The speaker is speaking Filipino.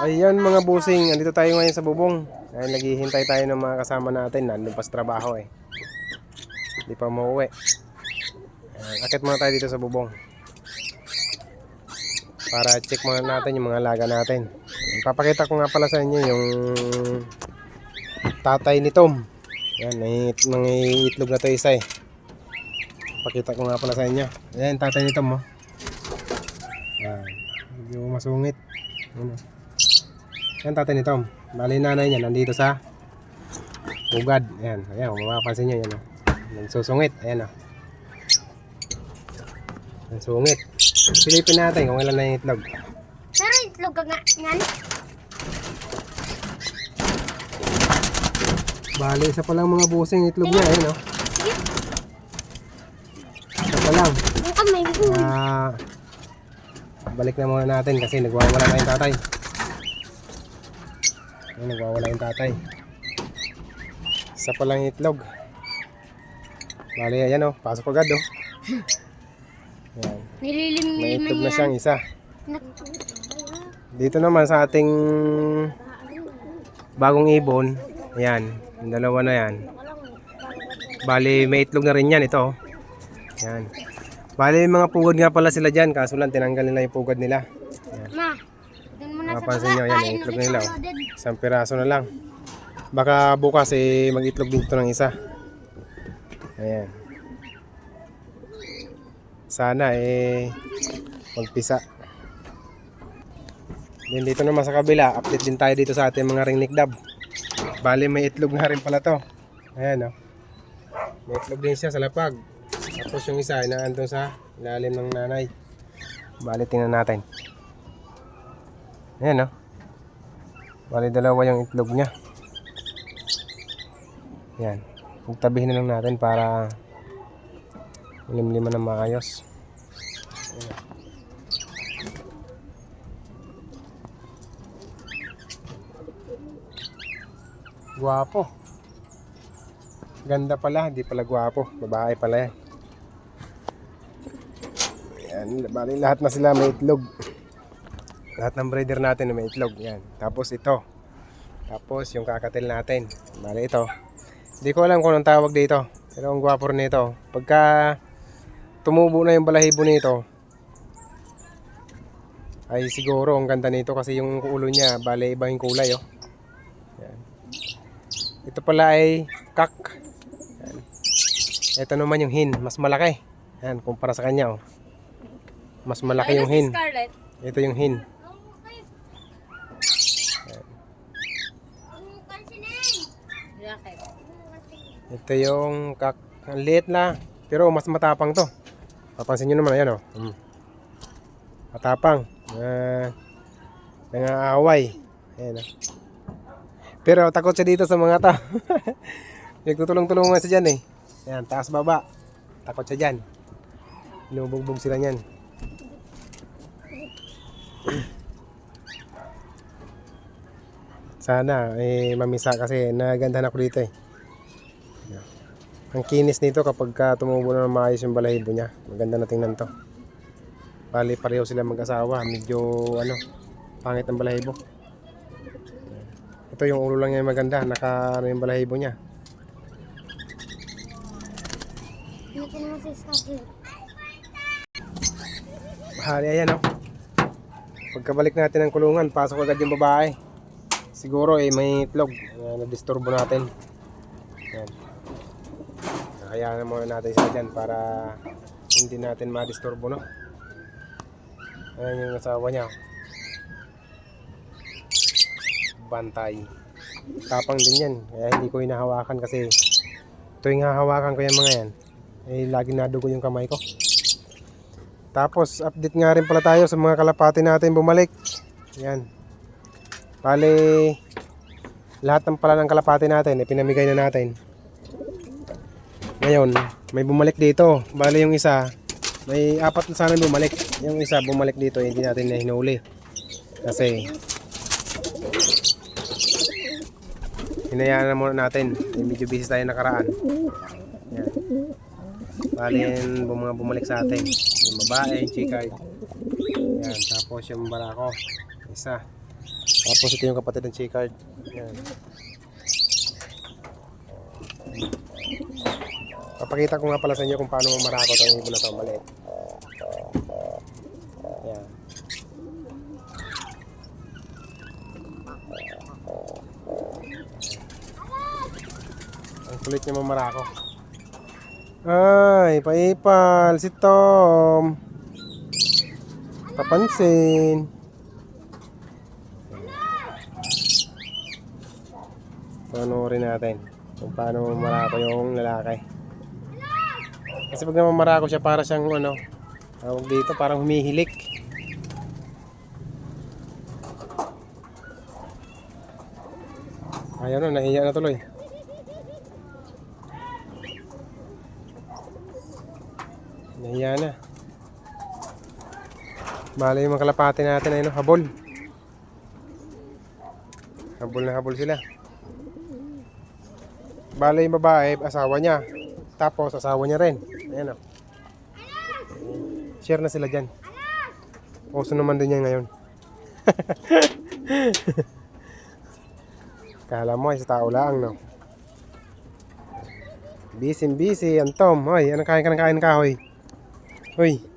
Ayan mga busing, andito tayo ngayon sa bubong. Ay naghihintay tayo ng mga kasama natin. Nandun pa sa trabaho eh. Hindi pa mauwi. Akit muna tayo dito sa bubong. Para check muna natin yung mga alaga natin. Papakita ko nga pala sa inyo yung tatay ni Tom. Yan, nangiitlog na to isa eh. Pakita ko nga pala sa inyo. Ayan, tatay ni Tom oh. Yan, medyo masungit. Ano? Yan tatay ni Tom. Bali nanay niya nandito sa ugad. Ayan, ayan, mapapansin nyo yan oh. Nagsusungit, ayan oh. Nagsungit. Silipin natin kung ilan na yung itlog. Pero itlog ka nga yan. Bali, isa pa lang mga busing itlog niya, ayan oh. Isa pa lang. Yung kamay ko. Balik na muna natin kasi nagwawala na yung tatay. Ayan, nagwawala yung tatay. Isa pa lang yung itlog. Bali, ayan oh, pasok agad oh. Ayan. May itlog na siyang isa. Dito naman sa ating bagong ibon, ayan, yung dalawa na yan. Bali, may itlog na rin yan ito. Ayan. Bali, mga pugad nga pala sila dyan, kaso lang tinanggal nila yung pugad nila. Ayan. Ma, dun mo na sa Mapapansin nyo, baba. ayan, yung itlog nila. Isang piraso na lang. Baka bukas eh, mag-itlog dito ng isa. Ayan. Sana eh magpisa. Then dito naman sa kabila, update din tayo dito sa ating mga ringneck dove. Bali may itlog na rin pala to. Ayan oh. May itlog din siya sa lapag. Tapos yung isa ay naandun sa ilalim ng nanay. Bali tingnan natin. Ayan oh. Bali dalawa yung itlog niya. Ayan. Pagtabihin na lang natin para limliman ng maayos. Ayan. Guwapo. Ganda pala, hindi pala guwapo. Babae pala yan. Ayan, bali lahat na sila may itlog. Lahat ng breeder natin may itlog. Ayan. Tapos ito. Tapos yung kakatil natin. Bali ito. Hindi ko alam kung anong tawag dito. Pero ang guwapo rin nito. Pagka tumubo na yung balahibo nito, ay siguro ang ganda nito kasi yung ulo niya, bali iba yung kulay oh. Ayan. Ito pala ay kak. Ayan. Ito naman yung hin, mas malaki. Ayan, kumpara sa kanya oh. Mas malaki yung hin. Ito yung hin. Ayan. Ito yung kak. Ang liit na, pero mas matapang to. Papansin nyo naman, ayan o. Matapang. Nangaaway. Ayan o. Pero takot siya dito sa mga tao. Nagtutulong-tulungan siya dyan eh. Ayan, taas baba. Takot siya dyan. Inubugbog sila nyan. Sana eh mamisa kasi nagandahan ako dito eh. Ang kinis nito kapag tumubo na maayos yung balahibo niya. Maganda na tingnan to. Bali pareho sila mag-asawa. Medyo ano, pangit ang balahibo. Ito yung ulo lang niya maganda. Naka yung balahibo niya. Bali ayan o. Pagkabalik natin ng kulungan, pasok agad yung babae. Siguro eh may itlog. Na-disturbo natin. Ayan. Hayaan muna natin sila dyan para hindi natin ma-disturbo no. Ayan yung asawa niya. Bantay. Tapang din yan. Kaya hindi ko hinahawakan kasi tuwing hahawakan ko yung mga yan eh lagi nadugo yung kamay ko. Tapos update nga rin pala tayo sa mga kalapati natin bumalik. Ayan. Bali lahat ng pala ng kalapati natin pinamigay na natin. Ngayon, may bumalik dito. Bali yung isa, may apat na sana bumalik. Yung isa bumalik dito, hindi natin na hinuli. Kasi hinayaan na muna natin. Medyo busy tayo nakaraan. Yan. Bali yung mga bumalik sa atin. Yung babae, yung chika. Yan, tapos yung barako. Isa. Tapos ito yung kapatid ng chicard. Yan. Papakita ko nga pala sa inyo kung paano mamarako itong ibon na ito. Maliit. Yan. Ang kulit niya mamarako. Ay, paipal si Tom. Papansin. Panoorin natin kung paano mamarako yung lalaki. Kasi pag namamarako siya para siyang ano, tawag dito, parang humihilik. Ayaw na, nahiya na tuloy. Nahiya na. Bali yung mga kalapati natin ay no, habol. Habol na habol sila. Bali yung babae, asawa niya. Tapos asawa niya rin. Ayan o. Share na sila dyan. Uso naman din yan ngayon. Kala mo ay sa tao lang, no? Busy ang Tom. Hoy, anong kain ka ng kahoy? Hoy.